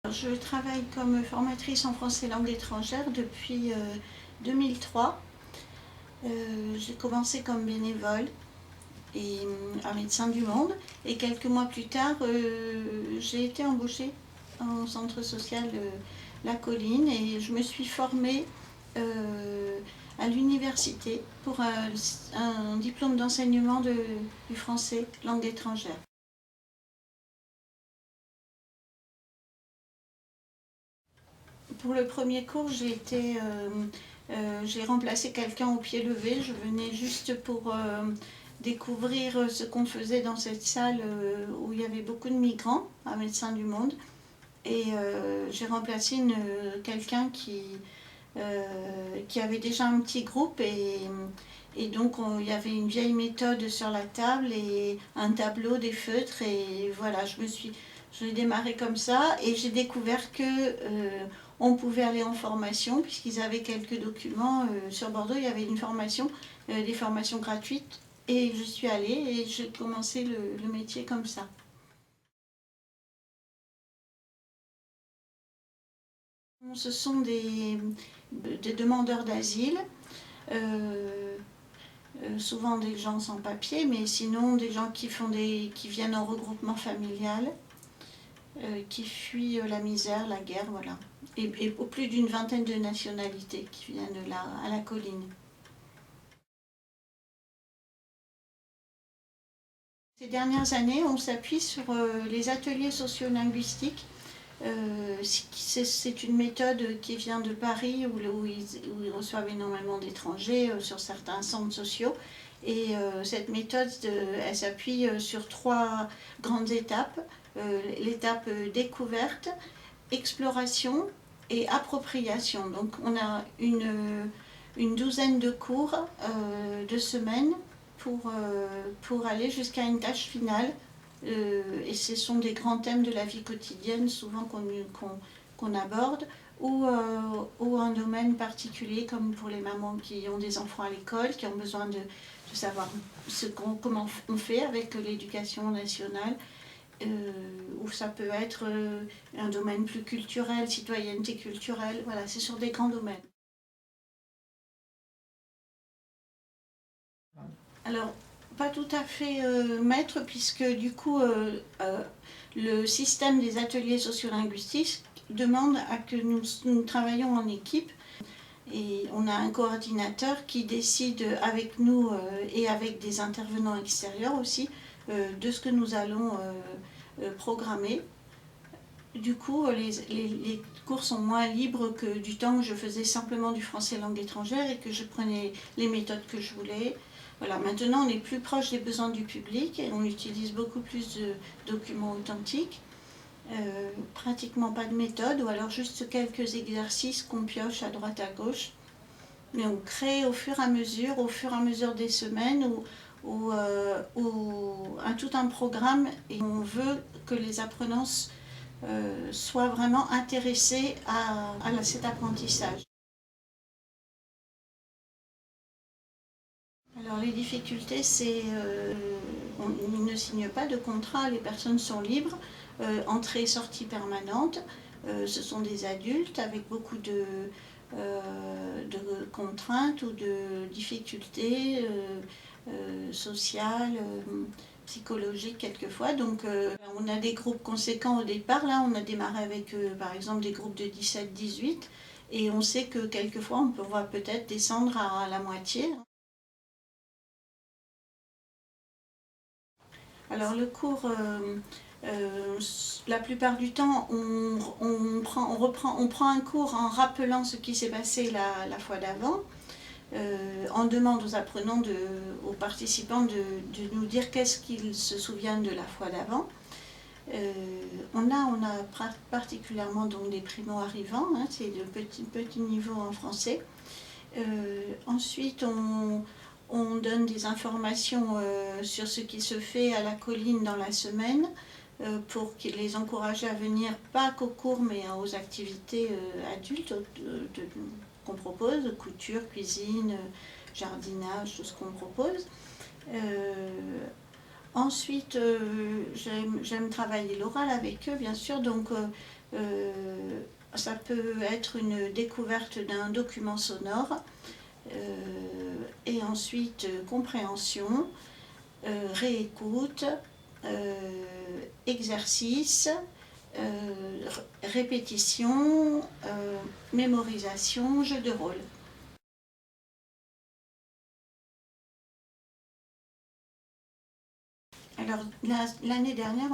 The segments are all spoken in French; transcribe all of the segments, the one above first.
Je travaille comme formatrice en français langue étrangère depuis 2003. J'ai commencé comme bénévole et à Médecins du Monde et quelques mois plus tard j'ai été embauchée en centre social La Colline et je me suis formée à l'université pour un diplôme d'enseignement du français langue étrangère. Pour le premier cours, j'ai remplacé quelqu'un au pied levé. Je venais juste pour découvrir ce qu'on faisait dans cette salle où il y avait beaucoup de migrants à Médecins du Monde. Et j'ai remplacé quelqu'un qui avait déjà un petit groupe et donc il y avait une vieille méthode sur la table et un tableau, des feutres et voilà, j'ai démarré comme ça et j'ai découvert que on pouvait aller en formation puisqu'ils avaient quelques documents sur Bordeaux, il y avait une formation, des formations gratuites et je suis allée et j'ai commencé le métier comme ça. Ce sont des demandeurs d'asile, euh, souvent des gens sans papier, mais sinon des gens qui viennent en regroupement familial, qui fuient la misère, la guerre, voilà. Et plus d'une vingtaine de nationalités qui viennent là, à la colline. Ces dernières années, on s'appuie sur les ateliers sociolinguistiques. C'est une méthode qui vient de Paris où ils reçoivent énormément d'étrangers sur certains centres sociaux. Et cette méthode, elle s'appuie sur trois grandes étapes. L'étape découverte, exploration et appropriation. Donc on a une douzaine de cours de semaines pour aller jusqu'à une tâche finale. Et ce sont des grands thèmes de la vie quotidienne, souvent qu'on aborde, ou un domaine particulier, comme pour les mamans qui ont des enfants à l'école, qui ont besoin de savoir comment on fait avec l'éducation nationale, ou ça peut être un domaine plus culturel, citoyenneté culturelle, voilà, c'est sur des grands domaines. Alors, pas tout à fait maître, puisque du coup, le système des ateliers sociolinguistiques demande à que nous travaillions en équipe. Et on a un coordinateur qui décide avec nous et avec des intervenants extérieurs aussi de ce que nous allons programmer. Du coup, les cours sont moins libres que du temps où je faisais simplement du français langue étrangère et que je prenais les méthodes que je voulais. Voilà, maintenant on est plus proche des besoins du public et on utilise beaucoup plus de documents authentiques. Pratiquement pas de méthode ou alors juste quelques exercices qu'on pioche à droite à gauche. Mais on crée au fur et à mesure des semaines ou tout un programme et on veut que les apprenants soient vraiment intéressés à cet apprentissage. Alors les difficultés, c'est on ne signe pas de contrat, les personnes sont libres, entrée et sortie permanente. Ce sont des adultes avec beaucoup de contraintes ou de difficultés sociales, psychologiques quelquefois. Donc on a des groupes conséquents au départ. Là, on a démarré avec par exemple des groupes de 17-18 et on sait que quelquefois on va peut-être descendre à la moitié. Alors le cours, la plupart du temps, on prend un cours en rappelant ce qui s'est passé la fois d'avant. On demande aux apprenants, aux participants de nous dire qu'est-ce qu'ils se souviennent de la fois d'avant. On a particulièrement donc des primo-arrivants, hein, c'est de petit niveau en français. Ensuite, on donne des informations sur ce qui se fait à la colline dans la semaine pour les encourager à venir, pas qu'aux cours, mais aux activités adultes qu'on propose, couture, cuisine, jardinage, tout ce qu'on propose. Ensuite, j'aime travailler l'oral avec eux, bien sûr, donc ça peut être une découverte d'un document sonore, et ensuite compréhension, réécoute, exercice, répétition, mémorisation, jeu de rôle. Alors l'année dernière,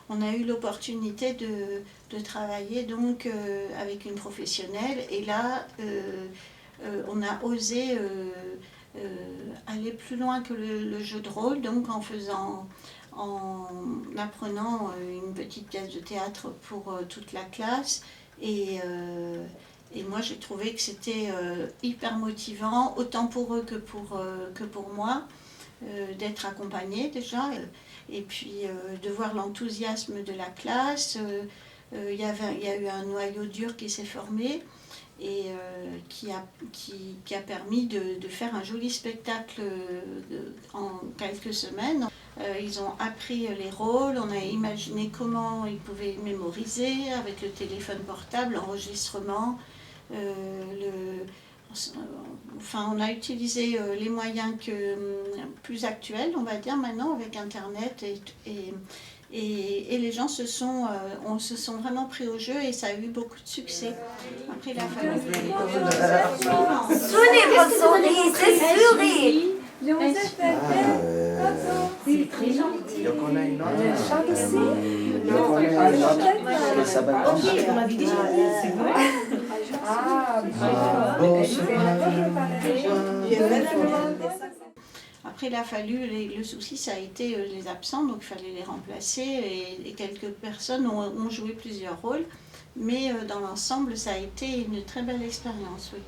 on a eu l'opportunité de travailler donc avec une professionnelle, et là on a osé aller plus loin que le jeu de rôle, donc en apprenant une petite pièce de théâtre pour toute la classe, et moi j'ai trouvé que c'était hyper motivant, autant pour eux que pour moi. D'être accompagnée déjà, et puis de voir l'enthousiasme de la classe. Il y a eu un noyau dur qui s'est formé, et qui a permis de faire un joli spectacle en quelques semaines. Ils ont appris les rôles, on a imaginé comment ils pouvaient mémoriser avec le téléphone portable, l'enregistrement, Enfin, on a utilisé les moyens plus actuels, on va dire maintenant, avec Internet, et les gens se sont vraiment pris au jeu, et ça a eu beaucoup de succès. Après, il a fallu... Souris votre souris, c'est souris. C'est très gentil. Donc on a une autre. Donc on a une autre qui s'appelle comme ça. On m'avait déjà dit, c'est vrai. Après, il a fallu, le souci, ça a été les absents, donc il fallait les remplacer, et quelques personnes ont joué plusieurs rôles, mais dans l'ensemble, ça a été une très belle expérience, oui.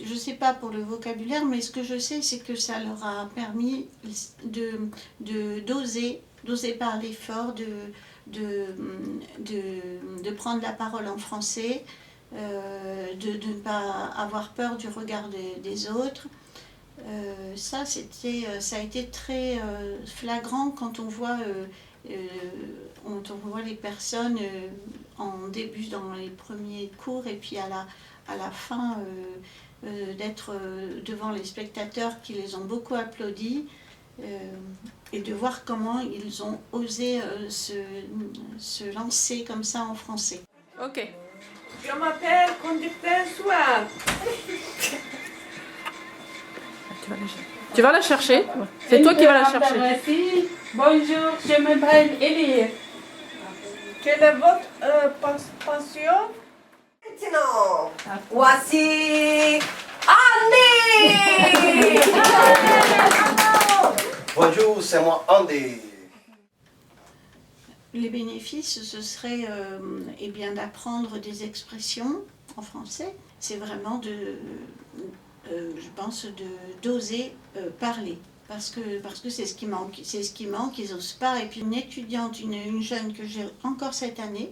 Je ne sais pas pour le vocabulaire, mais ce que je sais, c'est que ça leur a permis d'oser parler fort, de prendre la parole en français, de ne pas avoir peur du regard des autres. Ça a été très flagrant quand on voit les personnes en début dans les premiers cours, et puis à la fin d'être devant les spectateurs qui les ont beaucoup applaudis, et de voir comment ils ont osé se lancer comme ça en français. Ok. Je m'appelle Conducteur Soir. Tu vas la chercher. C'est toi qui vas la chercher. Merci. Bonjour, je m'appelle Elie. Quelle est votre passion? Maintenant, voici Andy. Bonjour, c'est moi Andy. Les bénéfices, ce serait eh bien, d'apprendre des expressions en français. C'est vraiment je pense, d'oser parler. Parce que c'est ce qui manque. C'est ce qui manque, ils n'osent pas. Et puis une étudiante, une jeune que j'ai encore cette année,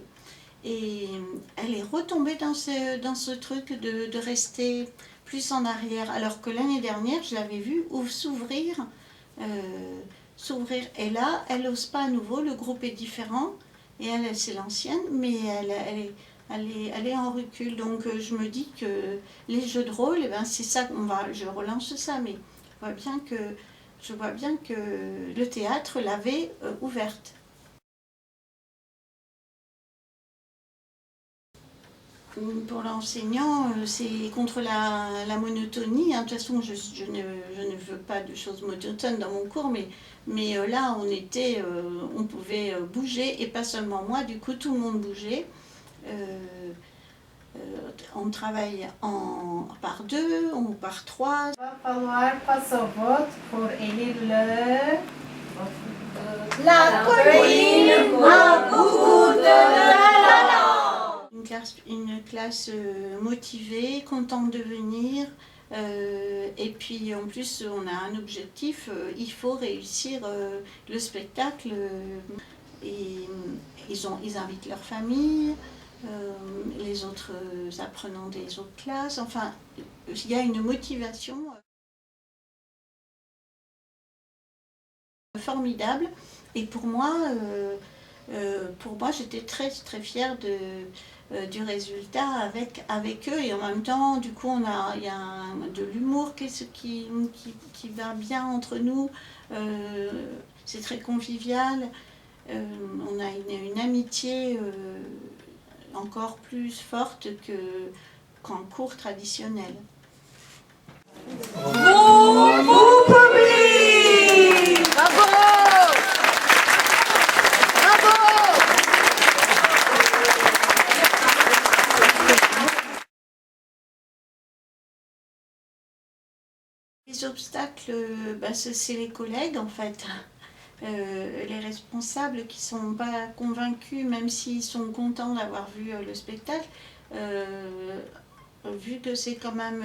et elle est retombée dans ce truc de rester plus en arrière. Alors que l'année dernière, je l'avais vue s'ouvrir. Et là, elle n'ose pas à nouveau, le groupe est différent, et elle c'est l'ancienne, mais elle est en recul. Donc je me dis que les jeux de rôle, eh ben, c'est ça, je relance ça, mais je vois bien que le théâtre l'avait ouverte. Pour l'enseignant, c'est contre la monotonie. De toute façon, je ne veux pas de choses monotones dans mon cours, mais là, on pouvait bouger, et pas seulement moi, du coup, tout le monde bougeait. On travaille par 2 ou par 3. Il va falloir passer au vote pour élire La colline a beaucoup de talent. Une classe motivée, contente de venir, et puis en plus on a un objectif, il faut réussir le spectacle, et ils invitent leur famille, les autres apprenants des autres classes, enfin il y a une motivation formidable. Et pour moi j'étais très très fière du résultat avec eux. Et en même temps, du coup, il y a de l'humour qui va bien entre nous. C'est très convivial. On a une amitié encore plus forte qu'en cours traditionnel. Vous public! Bravo! Bravo! Les obstacles, c'est les collègues en fait. Les responsables qui ne sont pas convaincus, même s'ils sont contents d'avoir vu le spectacle, vu que c'est quand même,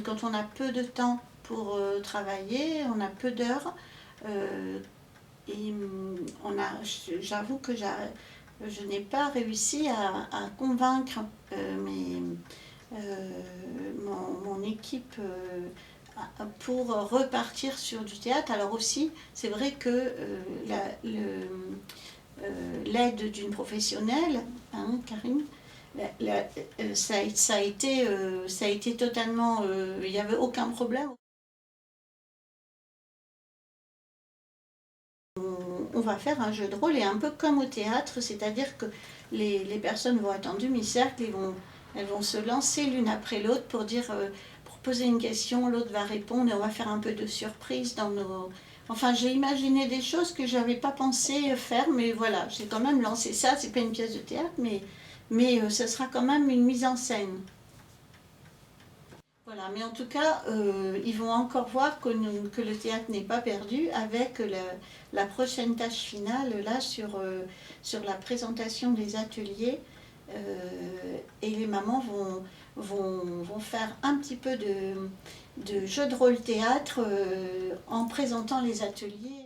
quand on a peu de temps pour travailler, on a peu d'heures, et j'avoue que je n'ai pas réussi à convaincre mon équipe pour repartir sur du théâtre. Alors aussi, c'est vrai que l'aide d'une professionnelle, hein, Karine, ça a été totalement... il n'y avait aucun problème. On va faire un jeu de rôle, et un peu comme au théâtre, c'est-à-dire que les personnes vont être en demi-cercle, elles vont se lancer l'une après l'autre pour poser une question, l'autre va répondre, et on va faire un peu de surprise dans nos... Enfin, j'ai imaginé des choses que je n'avais pas pensé faire, mais voilà, j'ai quand même lancé ça. C'est pas une pièce de théâtre, mais ce sera quand même une mise en scène. Voilà, mais en tout cas, ils vont encore voir que le théâtre n'est pas perdu avec la prochaine tâche finale, là, sur la présentation des ateliers. Et les mamans vont faire un petit peu de jeu de rôle théâtre en présentant les ateliers.